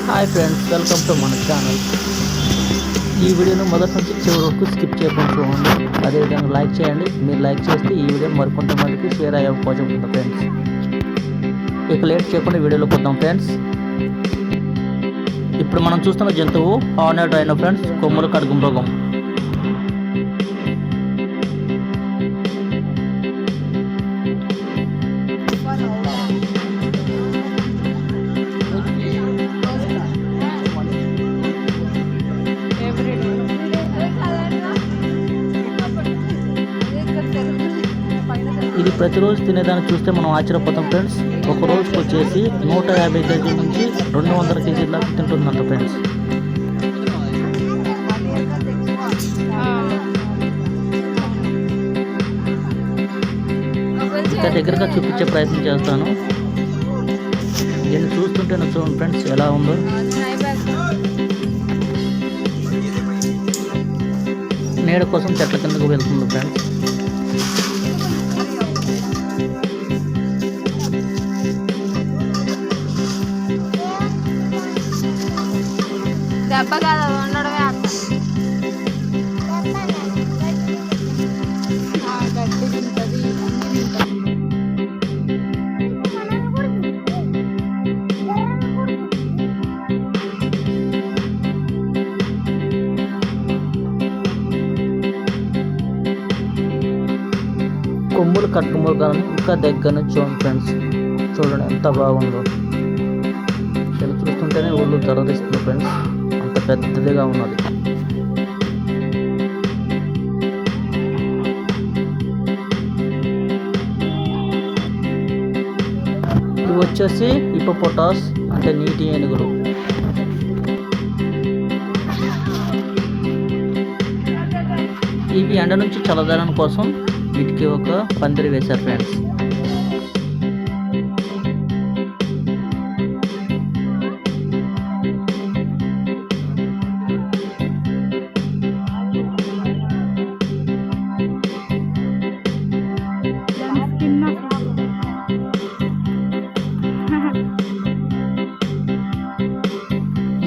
Hi friends, welcome to మన channel. ఈ వీడియోను మొదటి నుంచి చివరి వరకు స్కిప్ చేయకుండా చూడండి. అదేవిధంగా లైక్ చేయండి. మీరు లైక్ చేస్తే ఈ వీడియో మరికొంతమందికి షేర్ అయ్యే అవకాశం ఉంటుంది ఫ్రెండ్స్. ఇక లేట్ చేయకుండా వీడియోలోకి వద్దాం ఫ్రెండ్స్. ఇప్పుడు మనం చూస్తున్న జంతువు హార్నెడ్ రైనో ఫ్రెండ్స్, కొమ్ముల ఖడ్గ మృగం. ఇది ప్రతిరోజు తినేదాన్ని చూస్తే మనం ఆశ్చర్యపోతాం ఫ్రెండ్స్. ఒక రోజుకి వచ్చేసి 150 కేజీల నుంచి 200 కేజీల దాకా తింటుందంట ఫ్రెండ్స్. ఇంకా దగ్గరగా చూపించే ప్రయత్నం చేస్తాను. దీన్ని చూస్తుంటే చూడండి ఫ్రెండ్స్ ఎలా ఉందో. నీడ కోసం చెట్ల కిందకు వెళ్తుంది ఫ్రెండ్స్. దెబ్బ కాదు, ఉండడమే అక్క. గడ్డి తింటుంది. కొమ్ములు ఖడ్గ మృగాలను ఇంకా దగ్గర నుంచి చూడండి ఫ్రెండ్స్. చూడండి ఎంత బాగుందో. ఇలా చూస్తుంటేనే ఒళ్ళు తరలిస్తుంది ఫ్రెండ్స్. అంత పెద్దదిగా ఉన్నది. ఇవి వచ్చేసి హిప్పోపోటాస్ అంటే నీటి ఏనుగులు. ఇవి ఎండ నుంచి చల్లదనం కోసం వీటికి ఒక పందిరి వేశారు ఫ్రెండ్స్.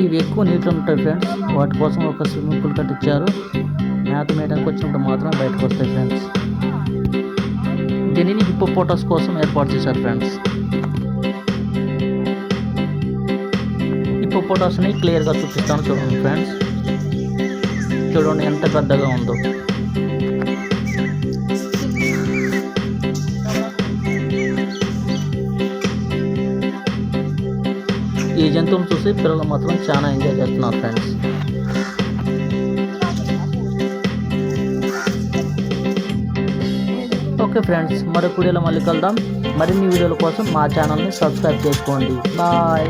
ఇవి ఎక్కువ నీటిలో ఉంటాయి ఫ్రెండ్స్. వాటి కోసం ఒక స్విమ్మింగ్ పూల్ కట్టించారు. మేత మేయడానికి వచ్చినప్పుడు మాత్రం బయటకు వస్తాయి ఫ్రెండ్స్. దీనిని హిప్పోపోటాస్ కోసం ఏర్పాటు చేశారు ఫ్రెండ్స్. హిప్పోపోటాస్ని క్లియర్గా చూపిస్తాను చూడండి ఫ్రెండ్స్. చూడండి ఎంత పెద్దగా ఉందో. ఈ జంతువును చూసి పిల్లలు మాత్రం చాలా ఎంజాయ్ చేస్తున్నారు ఫ్రెండ్స్. ఓకే ఫ్రెండ్స్, మరొక వీడియోలో మళ్ళీ కలుద్దాం. మరిన్ని వీడియోల కోసం మా ఛానల్ని సబ్స్క్రైబ్ చేసుకోండి. బాయ్.